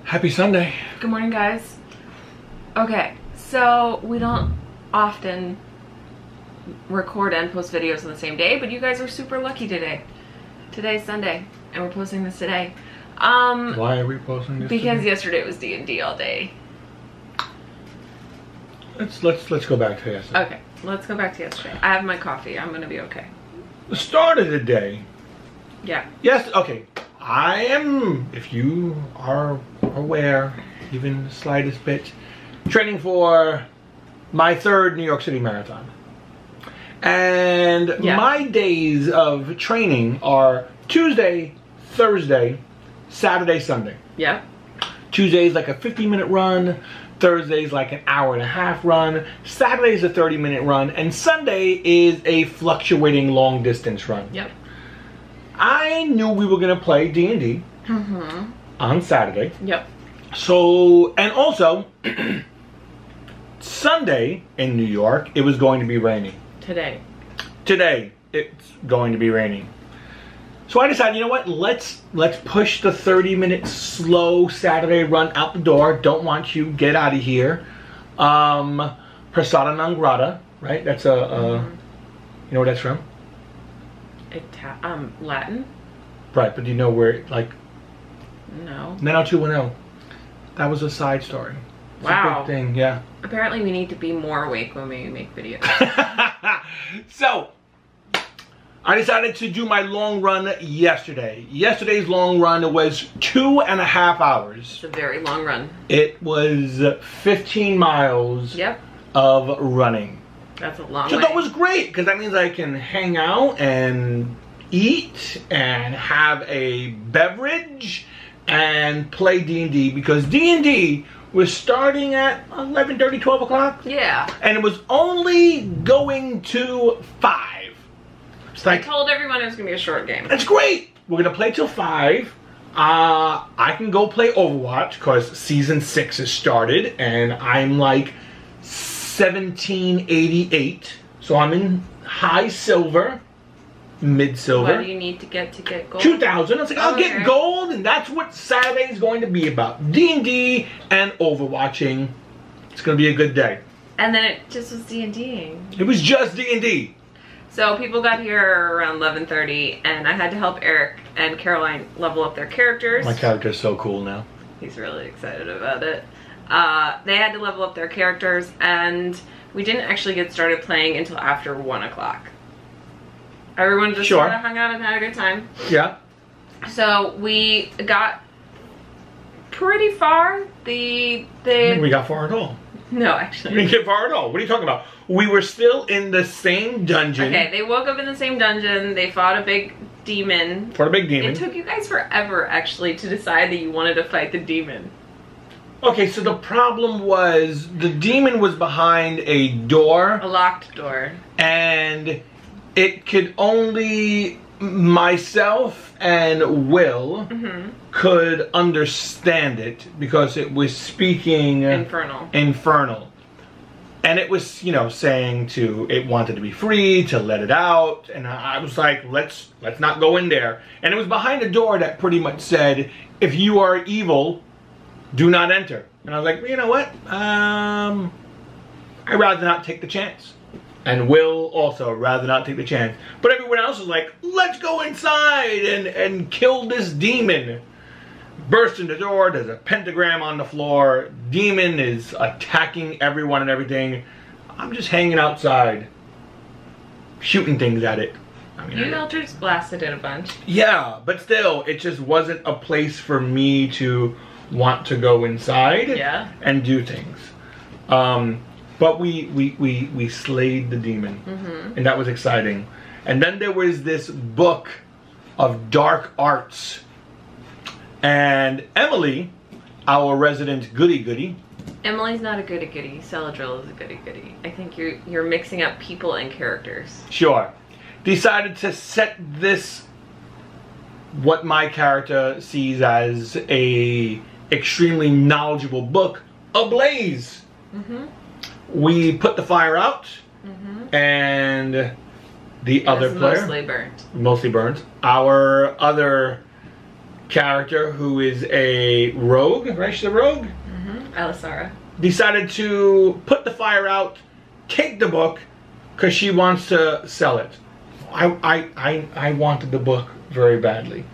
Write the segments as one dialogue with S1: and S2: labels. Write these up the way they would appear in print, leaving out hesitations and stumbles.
S1: Happy Sunday.
S2: Good morning, guys. Okay, so we don't often record and post videos on the same day, but you guys are super lucky today. Today's Sunday, and we're posting this today.
S1: Why are we posting this
S2: Because
S1: today?
S2: yesterday was D&D all day.
S1: Let's go back to yesterday.
S2: Okay, let's go back to yesterday. I have my coffee. I'm gonna be okay.
S1: The start of the day.
S2: Yeah.
S1: Yes, okay. I am, if you are aware, even the slightest bit, training for my third New York City Marathon. And my days of training are Tuesday, Thursday, Saturday, Sunday.
S2: Yeah.
S1: Tuesday's like a 50-minute run. Thursday's like an hour-and-a-half run. Saturday's a 30-minute run. And Sunday is a fluctuating long-distance run.
S2: Yep.
S1: I knew we were going to play D&D on Saturday.
S2: Yep.
S1: So, and also, Sunday in New York, it was going to be raining.
S2: Today,
S1: it's going to be raining. So I decided, you know what, let's push the 30-minute slow Saturday run out the door. Don't want you, get out of here. Persona non grata, right? That's you know where that's from?
S2: Latin?
S1: Right, but do you know where, like...
S2: No.
S1: 90210. That was a side story. It's
S2: wow.
S1: a big thing, yeah.
S2: Apparently we need to be more awake when we make videos.
S1: So, I decided to do my long run yesterday. Yesterday's long run was 2.5 hours.
S2: It's a very long run.
S1: It was 15 miles of running.
S2: That's a long
S1: So
S2: way.
S1: that was great, because that means I can hang out and eat and have a beverage and play D&D, because D&D was starting at 11:30, 12 o'clock.
S2: Yeah.
S1: And it was only going to 5. It's like,
S2: I told everyone it was going to be a short game.
S1: that's great. We're going to play till 5. I can go play Overwatch, because Season 6 has started, and I'm like 1788. So I'm in high silver, mid silver.
S2: What do you need to get gold?
S1: 2,000. I was like, I'll get gold, and that's what Saturday is going to be about. D&D and Overwatching. It's going to be a good day.
S2: And then it just was D&D-ing.
S1: It was just D&D.
S2: So people got here around 11:30, and I had to help Eric and Caroline level up their characters.
S1: My character's so cool now.
S2: He's really excited about it. They had to level up their characters, and we didn't actually get started playing until after 1 o'clock. Everyone just sort of hung out and had a good time.
S1: Yeah.
S2: So we got pretty far.
S1: I think we got far at all.
S2: No, actually.
S1: We didn't get far at all. What are you talking about? We were still in the same dungeon.
S2: Okay, they woke up in the same dungeon. They fought a big demon.
S1: Fought a big demon.
S2: It took you guys forever, actually, to decide that you wanted to fight the demon.
S1: Okay, so the problem was the demon was behind a door.
S2: A locked door.
S1: And it could only... myself and Will could understand it, because it was speaking infernal. And it was, you know, saying it wanted to be free, to let it out. And I was like, let's not go in there. And it was behind a door that pretty much said, if you are evil, do not enter. And I was like, well, you know what? I'd rather not take the chance. And Will also rather not take the chance. But everyone else was like, let's go inside and kill this demon. Burst in the door, there's a pentagram on the floor. Demon is attacking everyone and everything. I'm just hanging outside, shooting things at it. I mean,
S2: You Eldritch blasted it a bunch.
S1: Yeah, but still, it just wasn't a place for me to want to go inside and do things. But we slayed the demon, and that was exciting. And then there was this book of dark arts, and Emily, our resident goody-goody.
S2: Emily's not a goody-goody. Celadrill is a goody-goody. I think you're mixing up people and characters.
S1: Sure. Decided to set this, what my character sees as a extremely knowledgeable book, ablaze. We put the fire out, and the other player
S2: mostly burnt.
S1: Mostly burnt. Our other character, who is a rogue, right? She's a rogue?
S2: Alisara.
S1: Decided to put the fire out, take the book, because she wants to sell it. I wanted the book very badly.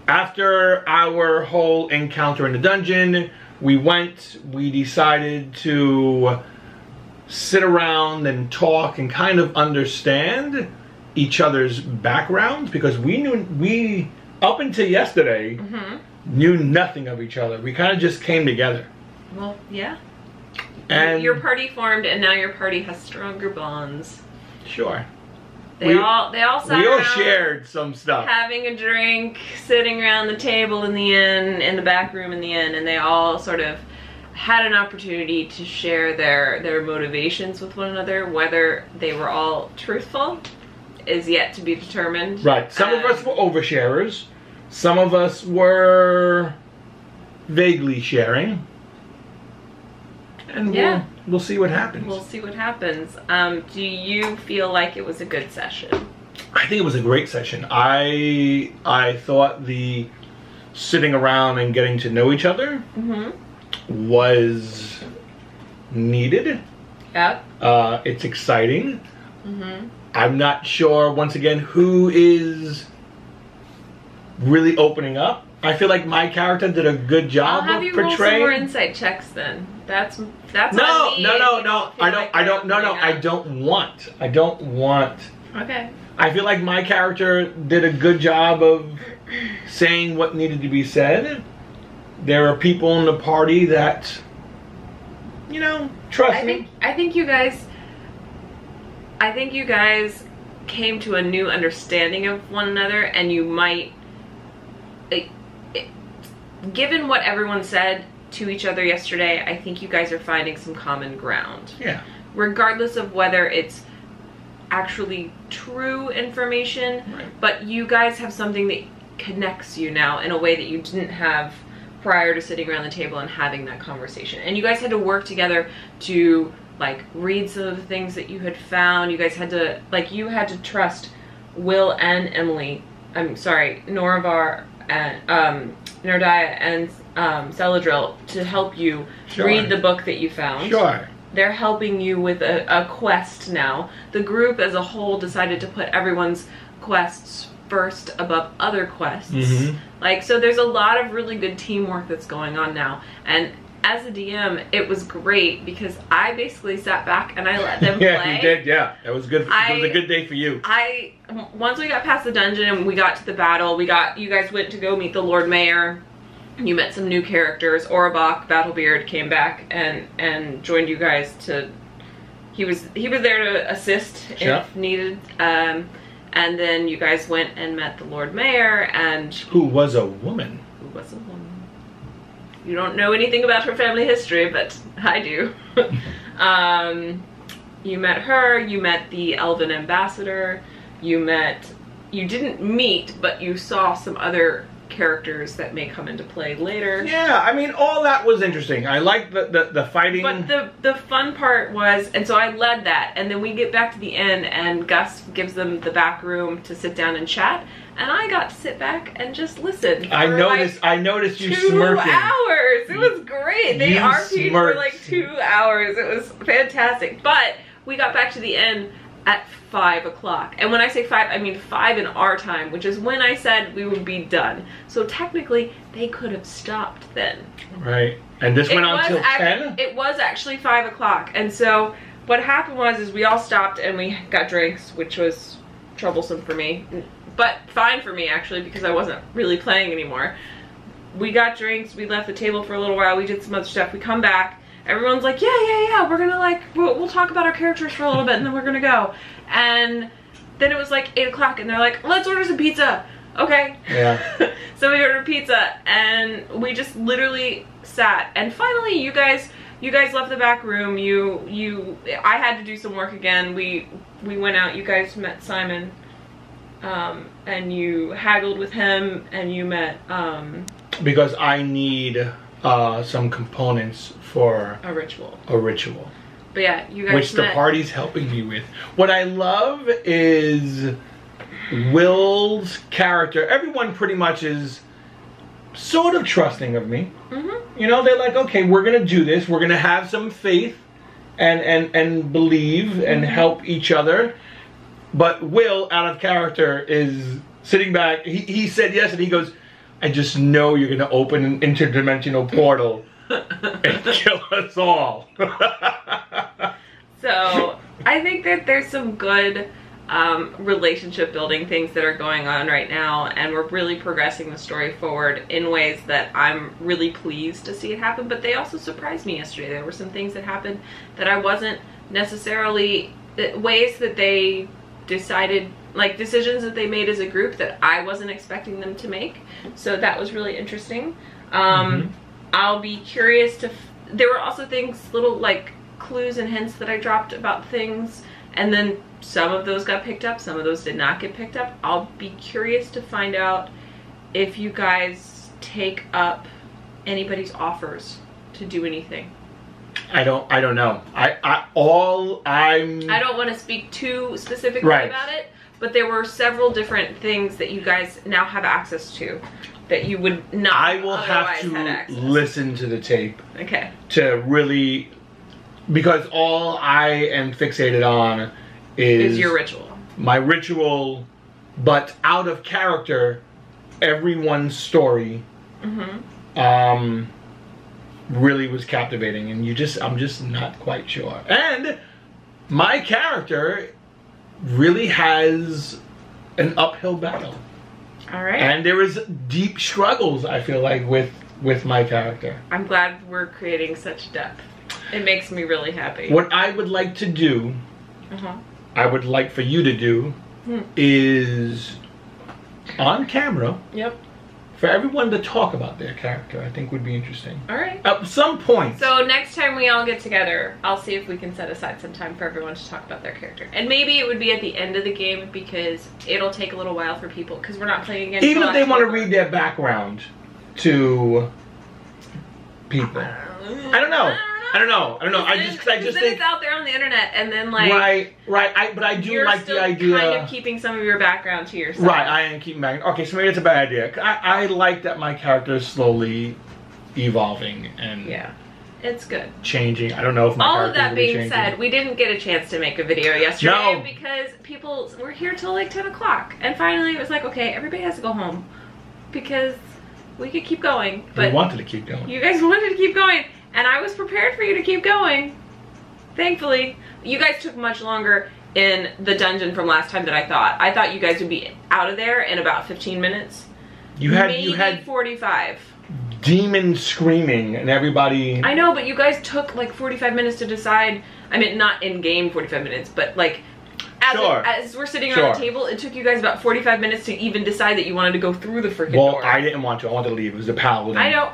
S1: After our whole encounter in the dungeon, we decided to sit around and talk and kind of understand each other's backgrounds, because we up until yesterday knew nothing of each other. We kind of just came together.
S2: Well, yeah.
S1: And
S2: your party formed, and now your party has stronger bonds.
S1: Sure.
S2: They all sat
S1: we all
S2: around
S1: shared some stuff,
S2: having a drink, sitting around the table in the inn, in the back room in the inn, and they all sort of had an opportunity to share their motivations with one another. Whether they were all truthful is yet to be determined.
S1: Right. Some of us were oversharers. Some of us were vaguely sharing. And
S2: yeah,
S1: we'll see what happens.
S2: We'll see what happens. Do you feel like it was a good session?
S1: I think it was a great session. I thought the sitting around and getting to know each other was needed.
S2: Yep.
S1: It's exciting. I'm not sure, once again, who is really opening up. I feel like my character did a good job
S2: I'll have you
S1: of portraying.
S2: roll some more insight checks then. That's
S1: No.
S2: on me.
S1: I don't want.
S2: Okay.
S1: I feel like my character did a good job of saying what needed to be said. There are people in the party that, you know, trust me.
S2: I think you guys came to a new understanding of one another, and you might, given what everyone said to each other yesterday, I think you guys are finding some common ground.
S1: Yeah.
S2: Regardless of whether it's actually true information, but you guys have something that connects you now in a way that you didn't have prior to sitting around the table and having that conversation. And you guys had to work together to like read some of the things that you had found. You guys had to, like, you had to trust Will and Emily, I'm sorry, Noravar and Nerdiah and Celadril to help you read the book that you found.
S1: Sure.
S2: They're helping you with a quest now. The group as a whole decided to put everyone's quests first above other quests. Like, so there's a lot of really good teamwork that's going on now. And as a DM, it was great because I basically sat back and I let them play.
S1: Yeah, you did, yeah. It was good. It was a good day for you.
S2: Once we got past the dungeon and we got to the battle, you guys went to go meet the Lord Mayor. You met some new characters. Orabach, Battlebeard, came back and joined you guys to. He was there to assist if needed. And then you guys went and met the Lord Mayor, and
S1: who was a woman.
S2: You don't know anything about her family history, but I do. You met her. You met the Elven ambassador. You didn't meet, but you saw some other characters that may come into play later.
S1: Yeah, I mean, all that was interesting. I liked the fighting.
S2: But the fun part was, and so I led that, and then we get back to the inn, and Gus gives them the back room to sit down and chat, and I got to sit back and just listen.
S1: I noticed you
S2: 2
S1: smirking.
S2: hours. It was great. They RP'd for like 2 hours. It was fantastic. But we got back to the inn at 5 o'clock. And when I say 5, I mean 5 in our time, which is when I said we would be done. So technically, they could have stopped then.
S1: Right. And this went on till 10?
S2: It was actually 5 o'clock. And so what happened was we all stopped and we got drinks, which was troublesome for me. But fine for me, actually, because I wasn't really playing anymore. We got drinks. We left the table for a little while. We did some other stuff. We come back. Everyone's like, yeah, we're gonna like, we'll talk about our characters for a little bit and then we're gonna go. And then it was like 8 o'clock and they're like, let's order some pizza. Okay.
S1: Yeah.
S2: So we ordered pizza and we just literally sat. And finally you guys left the back room. I had to do some work again. We went out. You guys met Simon. And you haggled with him and you met,
S1: because I need some components for
S2: a ritual.
S1: But
S2: yeah, you guys
S1: which the party's helping me with. What I love is Will's character, everyone pretty much is sort of trusting of me. You know, they're like, okay, we're gonna do this. We're gonna have some faith and believe and help each other. But Will, out of character, is sitting back. He said yes, and he goes, I just know you're gonna open an interdimensional portal and kill us all.
S2: So I think that there's some good relationship building things that are going on right now, and we're really progressing the story forward in ways that I'm really pleased to see it happen. But they also surprised me yesterday. There were some things that happened that I wasn't necessarily, ways that they decided, like decisions that they made as a group that I wasn't expecting them to make. So that was really interesting. I'll be curious to, there were also things, little like clues and hints that I dropped about things, and then some of those got picked up, some of those did not get picked up. I'll be curious to find out if you guys take up anybody's offers to do anything.
S1: I don't know. I don't
S2: want to speak too specifically about it, but there were several different things that you guys now have access to that you would not
S1: I will have to listen to the tape.
S2: Okay.
S1: To really, because all I am fixated on is
S2: your ritual.
S1: My ritual, but out of character, everyone's story really was captivating, and I'm just not quite sure. And my character really has an uphill battle.
S2: All right.
S1: And there is deep struggles, I feel like, with my character.
S2: I'm glad we're creating such depth. It makes me really happy.
S1: What I would like to do, I would like for you to do, is on camera.
S2: Yep.
S1: For everyone to talk about their character, I think would be interesting.
S2: All right.
S1: At some point.
S2: So next time we all get together, I'll see if we can set aside some time for everyone to talk about their character. And maybe it would be at the end of the game, because it'll take a little while for people, because we're not playing again.
S1: Even if they want to read their background to people. I don't know. I just think
S2: it's out there on the internet, and then like
S1: right. But I do like the idea.
S2: You're kind of keeping some of your background to yourself.
S1: Right, I am keeping back. Okay, so maybe it's a bad idea. I like that my character is slowly evolving and
S2: it's good.
S1: Changing. I don't know if my
S2: all of
S1: character
S2: that being
S1: changing.
S2: said, we didn't get a chance to make a video yesterday because people were here till like 10 o'clock, and finally it was like, okay, everybody has to go home because we could keep going. But
S1: we wanted to keep going.
S2: You guys wanted to keep going. And I was prepared for you to keep going. Thankfully. You guys took much longer in the dungeon from last time than I thought. I thought you guys would be out of there in about 15 minutes. You had 45.
S1: Demons screaming and everybody...
S2: I know, but you guys took like 45 minutes to decide. I mean, not in-game 45 minutes, but like... As we're sitting around the table, it took you guys about 45 minutes to even decide that you wanted to go through the freaking door.
S1: Well, I didn't want to. I wanted to leave. It was a paladin.
S2: I know.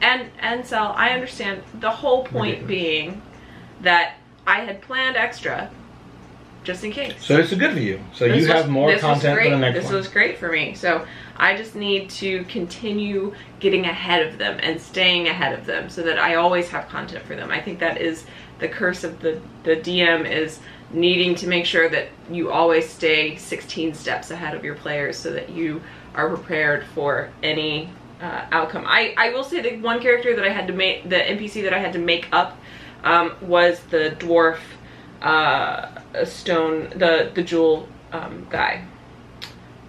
S2: And so I understand. The whole point being that I had planned extra just in case.
S1: So this is good for you. So you have more content for the next one.
S2: This was great for me. So I just need to continue getting ahead of them and staying ahead of them so that I always have content for them. I think that is the curse of the DM, is needing to make sure that you always stay 16 steps ahead of your players so that you are prepared for any outcome. I will say the one character that I had to make, the NPC that I had to make up, was the dwarf stone, the jewel guy.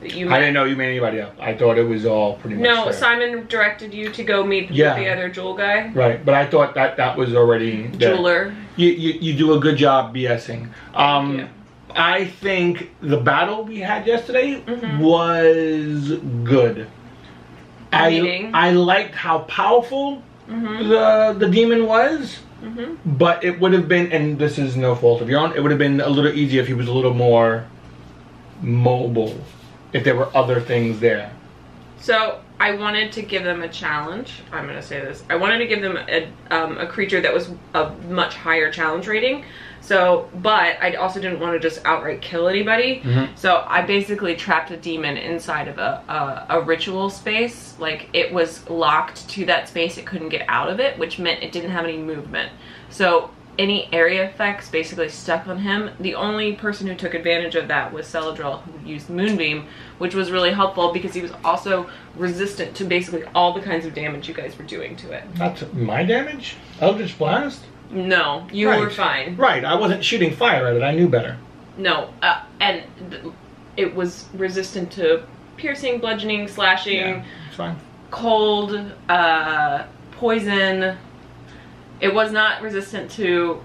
S2: I
S1: didn't know you made anybody up. I thought it was all pretty much
S2: No,
S1: fair.
S2: Simon directed you to go meet with the other jewel guy.
S1: Right, but I thought that was already...
S2: Jeweler.
S1: You do a good job BSing. I think the battle we had yesterday was good. I liked how powerful the demon was, but it would have been, and this is no fault of your own, it would have been a little easier if he was a little more mobile, if there were other things there.
S2: So I wanted to give them a challenge. I'm going to say this. I wanted to give them a creature that was a much higher challenge rating. So, but I also didn't want to just outright kill anybody. So I basically trapped a demon inside of a ritual space. Like, it was locked to that space. It couldn't get out of it, which meant it didn't have any movement. So any area effects basically stuck on him. The only person who took advantage of that was Celadril, who used Moonbeam, which was really helpful because he was also resistant to basically all the kinds of damage you guys were doing to it.
S1: Not my damage? Eldritch Blast?
S2: No, you were fine.
S1: Right, I wasn't shooting fire at it, I knew better.
S2: No, and it was resistant to piercing, bludgeoning, slashing,
S1: yeah, it's fine.
S2: Cold, poison. It was not resistant to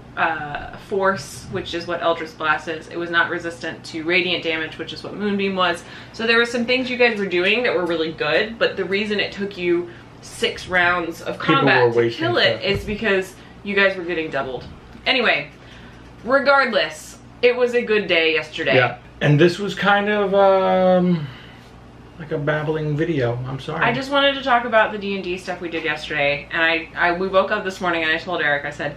S2: force, which is what Eldritch Blast is. It was not resistant to radiant damage, which is what Moonbeam was. So there were some things you guys were doing that were really good, but the reason it took you 6 rounds of combat to kill it is because you guys were getting doubled. Anyway, regardless, it was a good day yesterday.
S1: Yeah, and this was kind of like a babbling video. I'm sorry.
S2: I just wanted to talk about the D&D stuff we did yesterday, and we woke up this morning and I told Eric, I said,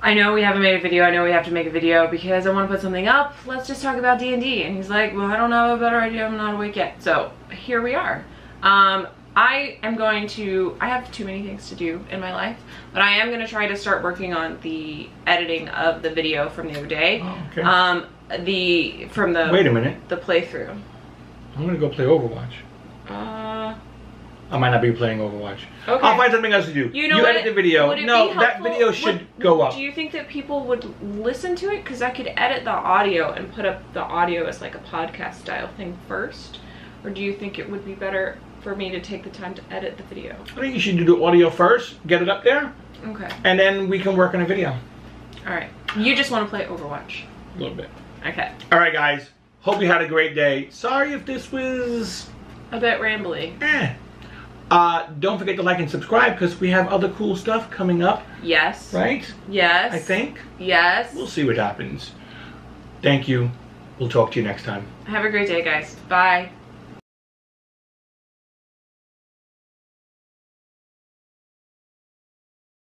S2: I know we haven't made a video, I know we have to make a video because I want to put something up, let's just talk about D&D. And he's like, well, I don't have a better idea, I'm not awake yet. So here we are. I have too many things to do in my life, but I am going to try to start working on the editing of the video from the other day.
S1: Oh, okay.
S2: Wait a minute. The playthrough.
S1: I'm gonna go play Overwatch. I might not be playing Overwatch.
S2: Okay.
S1: I'll find something else to do. You edit the video. No, that video should go up.
S2: Do you think that people would listen to it? Because I could edit the audio and put up the audio as like a podcast style thing first. Or do you think it would be better for me to take the time to edit the video?
S1: I think you should do the audio first, get it up there.
S2: Okay.
S1: And then we can work on a video.
S2: Alright. You just want to play Overwatch?
S1: A little bit.
S2: Okay.
S1: Alright guys. Hope you had a great day. Sorry if this was
S2: a bit rambly.
S1: Don't forget to like and subscribe because we have other cool stuff coming up.
S2: Yes.
S1: Right?
S2: Yes.
S1: I think.
S2: Yes.
S1: We'll see what happens. Thank you. We'll talk to you next time.
S2: Have a great day, guys. Bye.